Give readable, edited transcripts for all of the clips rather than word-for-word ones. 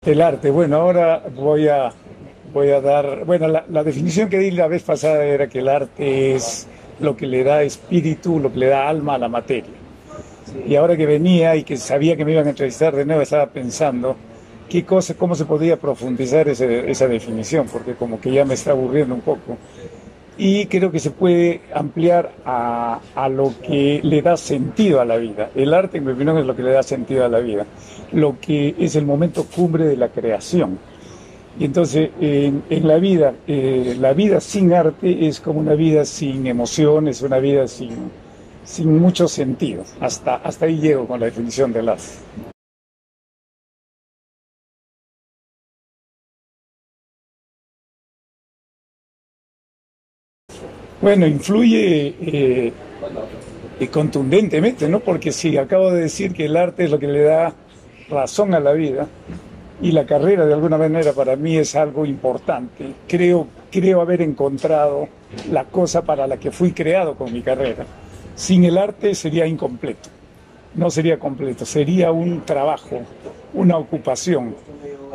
El arte, bueno, ahora voy a dar, bueno, la definición que di la vez pasada era que el arte es lo que le da espíritu, lo que le da alma a la materia. Y ahora que venía y que sabía que me iban a entrevistar de nuevo, estaba pensando qué cosa, cómo se podía profundizar esa definición, porque como que ya me está aburriendo un poco. Y creo que se puede ampliar a lo que le da sentido a la vida. El arte, en mi opinión, es lo que le da sentido a la vida, lo que es el momento cumbre de la creación. Y entonces, en la vida sin arte es como una vida sin emociones, una vida sin mucho sentido. Hasta ahí llego con la definición del arte. Bueno, influye contundentemente, ¿no? Porque sí, acabo de decir que el arte es lo que le da razón a la vida y la carrera de alguna manera para mí es algo importante. Creo haber encontrado la cosa para la que fui creado con mi carrera. Sin el arte sería incompleto, no sería completo, sería un trabajo, una ocupación.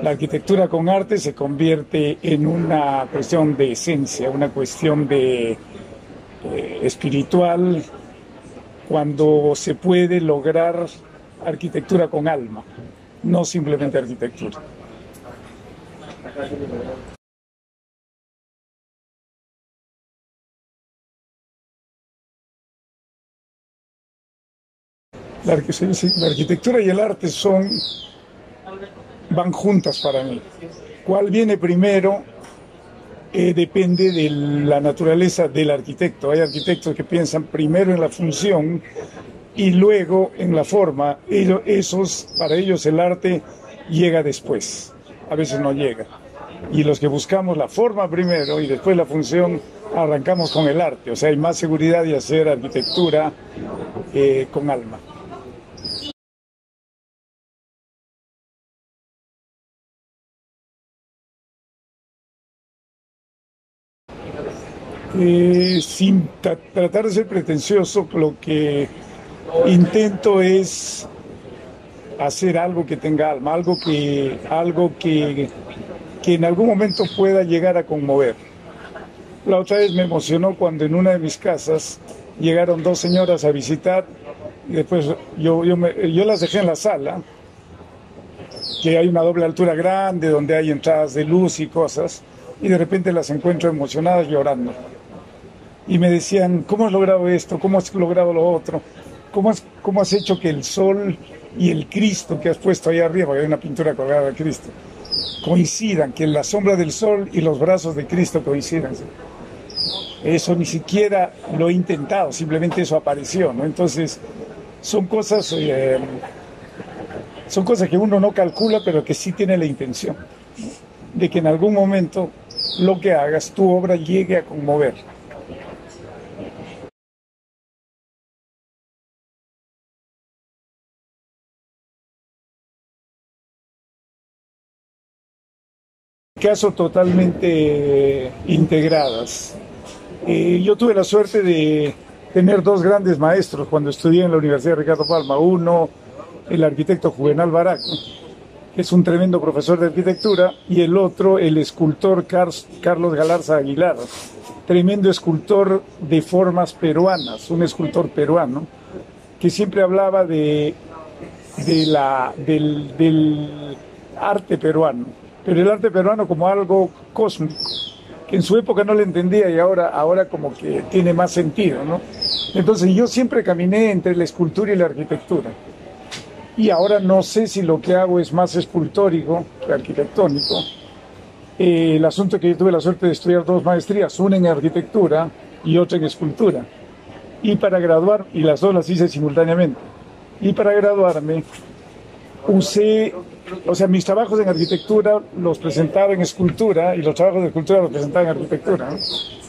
La arquitectura con arte se convierte en una cuestión de esencia, una cuestión de espiritual, cuando se puede lograr arquitectura con alma, no simplemente arquitectura. La arquitectura y el arte van juntas para mí. ¿Cuál viene primero? Depende de la naturaleza del arquitecto. Hay arquitectos que piensan primero en la función y luego en la forma. Para ellos el arte llega después, a veces no llega. Y los que buscamos la forma primero y después la función, arrancamos con el arte. O sea, hay más seguridad de hacer arquitectura con alma. Sin tratar de ser pretencioso, lo que intento es hacer algo que tenga alma, que en algún momento pueda llegar a conmover. La otra vez me emocionó cuando en una de mis casas llegaron dos señoras a visitar y después yo las dejé en la sala, que hay una doble altura grande donde hay entradas de luz y cosas, y de repente las encuentro emocionadas llorando. Y me decían, ¿cómo has logrado esto? ¿Cómo has logrado lo otro? ¿Cómo has hecho que el sol y el Cristo que has puesto ahí arriba, porque hay una pintura colgada de Cristo, coincidan, que la sombra del sol y los brazos de Cristo coincidan? Eso ni siquiera lo he intentado, simplemente eso apareció, ¿no? Entonces, son cosas, son cosas que uno no calcula, pero que sí tiene la intención de que en algún momento lo que hagas, tu obra llegue a conmover. Caso totalmente integradas. Yo tuve la suerte de tener dos grandes maestros cuando estudié en la Universidad de Ricardo Palma. Uno, el arquitecto Juvenal Baraco, que es un tremendo profesor de arquitectura, y el otro, el escultor Carlos Galarza Aguilar, tremendo escultor de formas peruanas, un escultor peruano, que siempre hablaba del arte peruano, pero el arte peruano como algo cósmico, que en su época no le entendía y ahora como que tiene más sentido, ¿no? Entonces yo siempre caminé entre la escultura y la arquitectura. Y ahora no sé si lo que hago es más escultórico que arquitectónico. El asunto es que yo tuve la suerte de estudiar dos maestrías, una en arquitectura y otra en escultura. Y para graduar, y las dos las hice simultáneamente, y para graduarme mis trabajos en arquitectura los presentaba en escultura y los trabajos de escultura los presentaba en arquitectura, ¿no?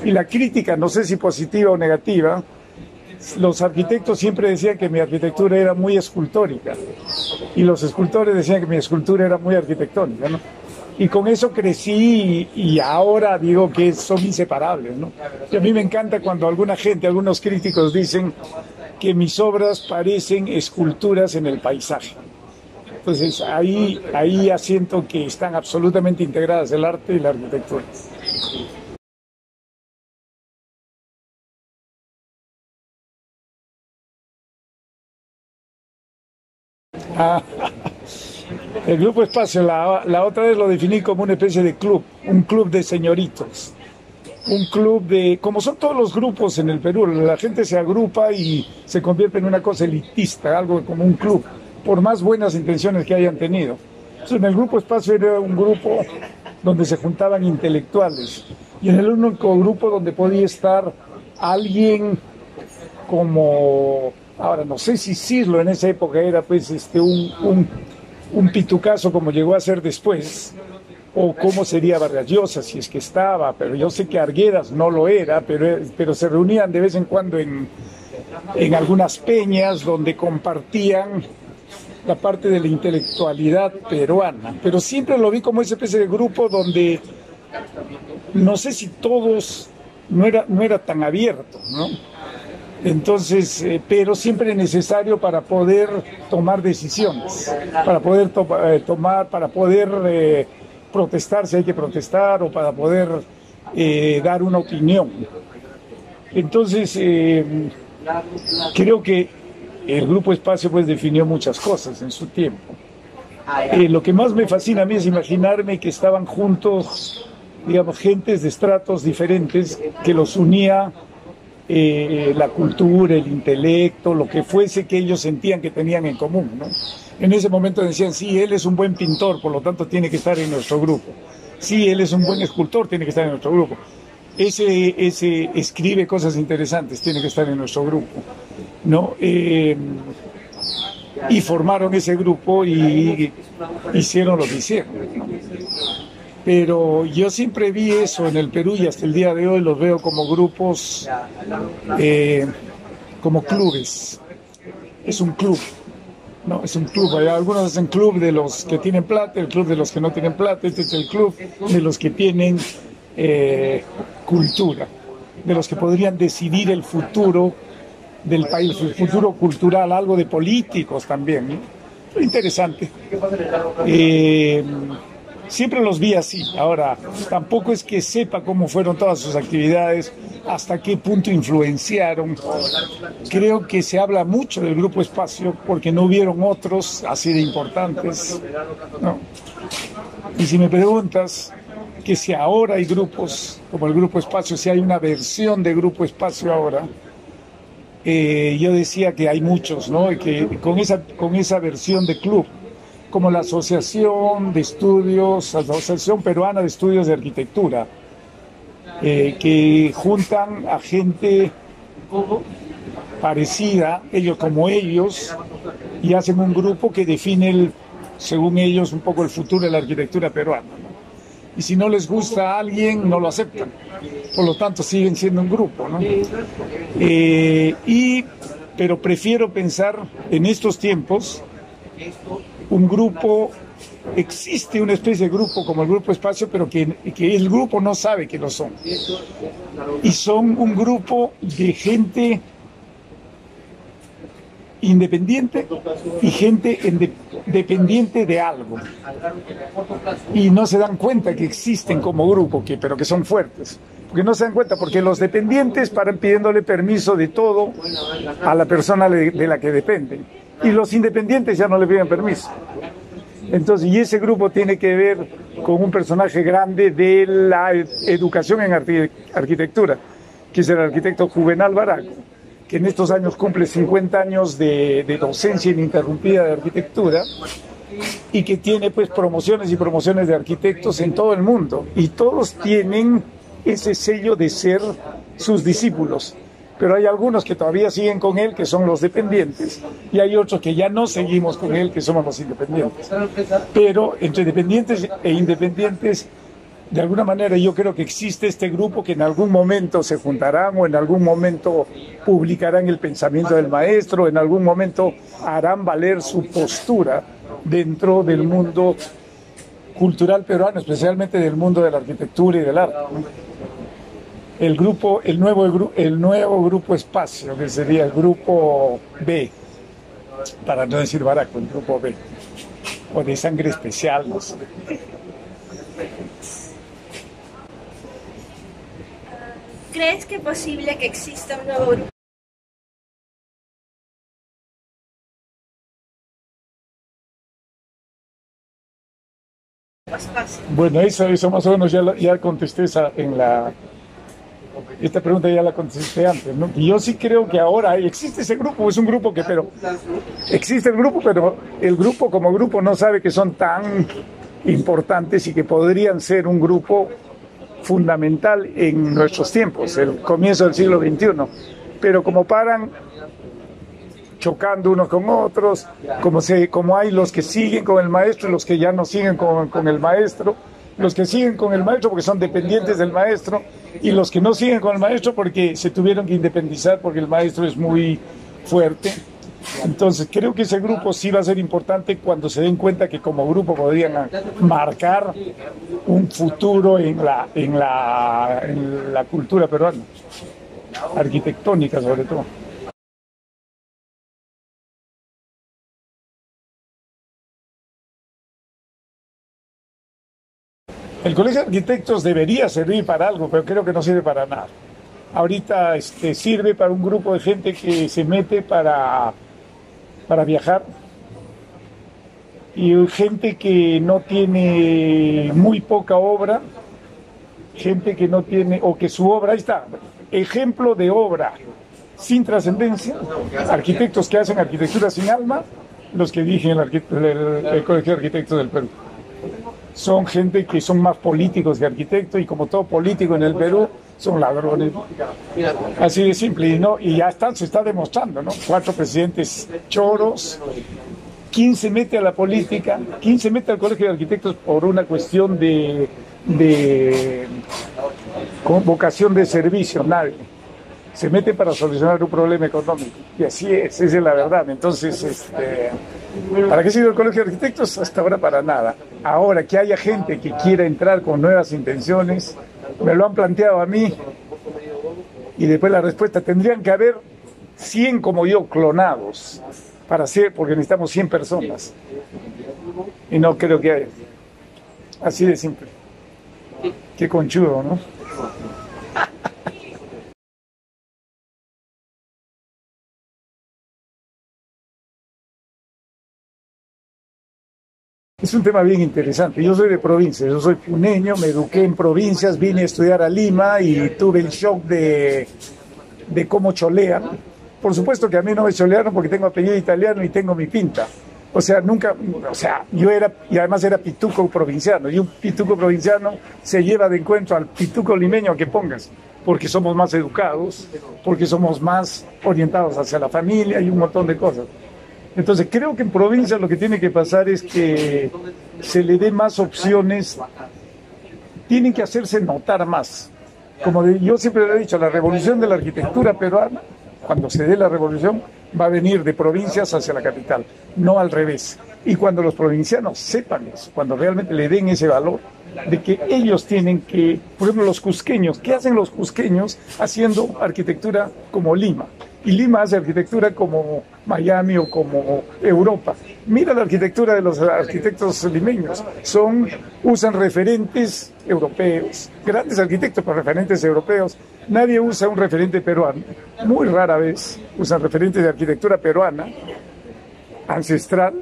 Y la crítica, no sé si positiva o negativa, los arquitectos siempre decían que mi arquitectura era muy escultórica y los escultores decían que mi escultura era muy arquitectónica, ¿no? Y con eso crecí y ahora digo que son inseparables, ¿no? Y a mí me encanta cuando algunos críticos dicen que mis obras parecen esculturas en el paisaje. Entonces ahí asiento que están absolutamente integradas el arte y la arquitectura. Ah, el Grupo Espacio, la otra vez lo definí como una especie de club, un club de señoritos, un club de, como son todos los grupos en el Perú, la gente se agrupa y se convierte en una cosa elitista, algo como un club, por más buenas intenciones que hayan tenido. Entonces, en el Grupo Espacio era un grupo donde se juntaban intelectuales y en el único grupo donde podía estar alguien como, ahora no sé si Cirlo en esa época era pues un pitucazo como llegó a ser después, o cómo sería Vargas Llosa si es que estaba, pero yo sé que Arguedas no lo era, pero se reunían de vez en cuando en algunas peñas donde compartían la parte de la intelectualidad peruana, pero siempre lo vi como esa especie de grupo donde no sé si todos no era tan abierto, ¿no? Entonces, pero siempre es necesario para poder tomar decisiones, para poder para poder protestar si hay que protestar o para poder dar una opinión. Entonces, creo que el Grupo Espacio pues definió muchas cosas en su tiempo. Lo que más me fascina a mí es imaginarme que estaban juntos, digamos, gentes de estratos diferentes que los unía la cultura, el intelecto, lo que fuese que ellos sentían que tenían en común, ¿no? En ese momento decían, sí, él es un buen pintor, por lo tanto tiene que estar en nuestro grupo. Sí, él es un buen escultor, tiene que estar en nuestro grupo. Ese escribe cosas interesantes, tiene que estar en nuestro grupo, ¿no? Y formaron ese grupo y hicieron lo que hicieron. Pero yo siempre vi eso en el Perú y hasta el día de hoy los veo como grupos, como clubes. Es un club, ¿no? Es un club. Algunos hacen club de los que tienen plata, el club de los que no tienen plata, este es el club de los que tienen cultura, de los que podrían decidir el futuro del país, el futuro cultural, algo de políticos también, ¿no? Interesante. Siempre los vi así. Ahora, tampoco es que sepa cómo fueron todas sus actividades, hasta qué punto influenciaron. Creo que se habla mucho del Grupo Espacio porque no hubieron otros así de importantes, ¿no? Y si me preguntas que si ahora hay grupos como el Grupo Espacio, si hay una versión de Grupo Espacio ahora, yo decía que hay muchos, ¿no? Y que con esa versión de club, como la Asociación de Estudios, la Asociación Peruana de Estudios de Arquitectura, que juntan a gente parecida, ellos como ellos, y hacen un grupo que define, según ellos, un poco el futuro de la arquitectura peruana, ¿no? Y si no les gusta a alguien, no lo aceptan. Por lo tanto, siguen siendo un grupo, ¿no? Pero prefiero pensar en estos tiempos un grupo, existe una especie de grupo como el Grupo Espacio, pero que el grupo no sabe que lo son. Y son un grupo de gente independiente y gente dependiente de algo. Y no se dan cuenta que existen como grupo, pero que son fuertes. Porque no se dan cuenta, porque los dependientes paran pidiéndole permiso de todo a la persona de la que dependen. Y los independientes ya no le piden permiso. Entonces, y ese grupo tiene que ver con un personaje grande de la educación en arquitectura, que es el arquitecto Juvenal Baraco, que en estos años cumple 50 años de docencia ininterrumpida de arquitectura y que tiene pues promociones y promociones de arquitectos en todo el mundo. Y todos tienen ese sello de ser sus discípulos. Pero hay algunos que todavía siguen con él, que son los dependientes, y hay otros que ya no seguimos con él, que somos los independientes. Pero entre dependientes e independientes, de alguna manera yo creo que existe este grupo que en algún momento se juntarán o en algún momento publicarán el pensamiento del maestro, en algún momento harán valer su postura dentro del mundo cultural peruano, especialmente del mundo de la arquitectura y del arte. El nuevo Grupo Espacio, que sería el Grupo B, para no decir Baraco, el Grupo B. o de sangre especial, no sé. ¿Crees que es posible que exista un nuevo grupo? Bueno, eso más o menos ya contesté esta pregunta ya la contesté antes, ¿no? Y yo sí creo que ahora existe ese grupo, es un grupo existe el grupo, pero el grupo como grupo no sabe que son tan importantes y que podrían ser un grupo fundamental en nuestros tiempos, el comienzo del siglo XXI. Pero como paran chocando unos con otros, como hay los que siguen con el maestro y los que ya no siguen con el maestro, los que siguen con el maestro porque son dependientes del maestro y los que no siguen con el maestro porque se tuvieron que independizar porque el maestro es muy fuerte. Entonces creo que ese grupo sí va a ser importante cuando se den cuenta que como grupo podrían marcar un futuro en la cultura peruana, arquitectónica sobre todo. El Colegio de Arquitectos debería servir para algo, pero creo que no sirve para nada. Ahorita sirve para un grupo de gente que se mete para viajar y gente que no tiene muy poca obra, gente que no tiene, o que su obra, ahí está, ejemplo de obra sin trascendencia, arquitectos que hacen arquitectura sin alma, los que dije en el Colegio de Arquitectos del Perú. Son gente que son más políticos que arquitectos y como todo político en el Perú son ladrones. Así de simple, y ya se está demostrando, ¿no? 4 presidentes choros. ¿Quién se mete a la política? ¿Quién se mete al Colegio de Arquitectos por una cuestión de vocación de servicio? Nadie. Se mete para solucionar un problema económico. Y así es, esa es la verdad. Entonces, ¿para qué sirve el Colegio de Arquitectos? Hasta ahora para nada. Ahora que haya gente que quiera entrar con nuevas intenciones, me lo han planteado a mí, y después la respuesta, tendrían que haber 100 como yo, clonados, porque necesitamos 100 personas. Y no creo que haya. Así de simple. Qué conchudo, ¿no? Es un tema bien interesante. Yo soy de provincia, yo soy puneño, me eduqué en provincias, vine a estudiar a Lima y tuve el shock de cómo cholean. Por supuesto que a mí no me cholearon porque tengo apellido italiano y tengo mi pinta. Y además era pituco provinciano, y un pituco provinciano se lleva de encuentro al pituco limeño que pongas, porque somos más educados, porque somos más orientados hacia la familia y un montón de cosas. Entonces creo que en provincia lo que tiene que pasar es que se le dé más opciones, tienen que hacerse notar más. Como yo siempre le he dicho, la revolución de la arquitectura peruana, cuando se dé la revolución, va a venir de provincias hacia la capital, no al revés. Y cuando los provincianos sepan eso, cuando realmente le den ese valor, de que ellos tienen que, por ejemplo, los cusqueños, ¿qué hacen los cusqueños haciendo arquitectura como Lima? Y Lima hace arquitectura como Miami o como Europa. Mira la arquitectura de los arquitectos limeños. Usan referentes europeos, grandes arquitectos con referentes europeos. Nadie usa un referente peruano. Muy rara vez usan referentes de arquitectura peruana, ancestral,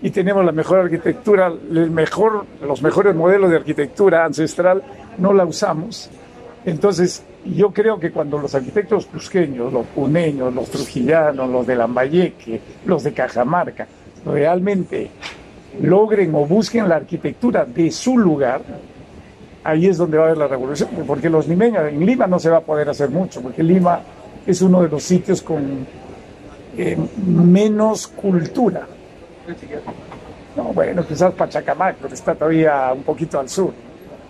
y tenemos la mejor arquitectura, los mejores modelos de arquitectura ancestral, no la usamos. Entonces, yo creo que cuando los arquitectos cusqueños, los puneños, los trujillanos, los de Lambayeque, los de Cajamarca, realmente logren o busquen la arquitectura de su lugar, ahí es donde va a haber la revolución, porque los limeños, en Lima no se va a poder hacer mucho, porque Lima es uno de los sitios con menos cultura. No, bueno, quizás Pachacamac, pero está todavía un poquito al sur,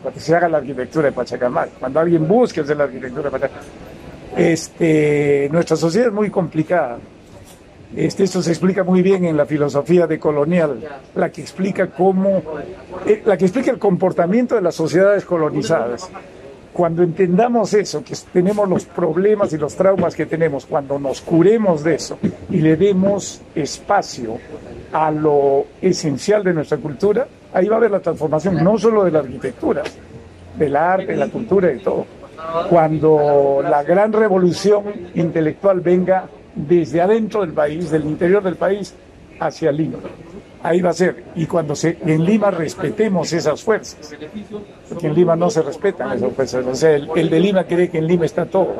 cuando se haga la arquitectura de Pachacamac, cuando alguien busque hacer la arquitectura de Pachacamac. Nuestra sociedad es muy complicada. Esto se explica muy bien en la filosofía decolonial, la que explica el comportamiento de las sociedades colonizadas. Cuando entendamos eso, que tenemos los problemas y los traumas que tenemos, cuando nos curemos de eso y le demos espacio a lo esencial de nuestra cultura, ahí va a haber la transformación, no solo de la arquitectura, del arte, de la cultura y de todo. Cuando la gran revolución intelectual venga desde adentro del país, del interior del país, hacia Lima. Ahí va a ser. Y cuando en Lima respetemos esas fuerzas, porque en Lima no se respetan esas fuerzas. O sea, el de Lima cree que en Lima está todo,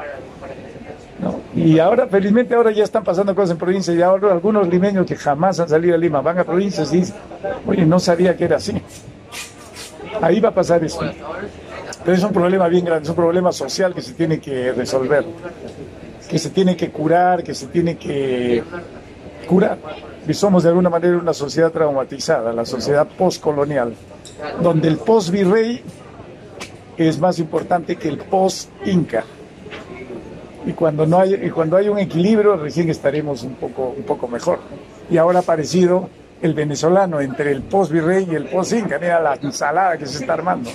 ¿no? Y ahora, felizmente, ahora ya están pasando cosas en provincia, y ahora algunos limeños que jamás han salido de Lima van a provincias y dicen, oye, no sabía que era así. Ahí va a pasar eso. Pero es un problema bien grande, es un problema social que se tiene que resolver, que se tiene que curar, que se tiene que curar. Y somos de alguna manera una sociedad traumatizada, la sociedad postcolonial, donde el post-virrey es más importante que el post-inca. Y cuando hay un equilibrio, recién estaremos un poco mejor. Y ahora ha aparecido el venezolano entre el post-virrey y el post-inca, mira la ensalada que se está armando.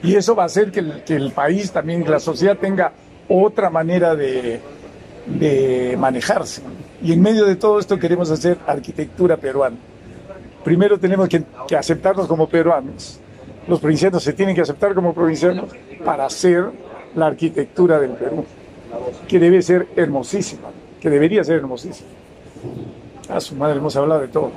Y eso va a hacer que el país también, la sociedad tenga otra manera de manejarse. Y en medio de todo esto queremos hacer arquitectura peruana. Primero tenemos que aceptarnos como peruanos. Los provincianos se tienen que aceptar como provincianos para hacer la arquitectura del Perú, que debe ser hermosísima, que debería ser hermosísima. A su madre, hemos hablado de todo.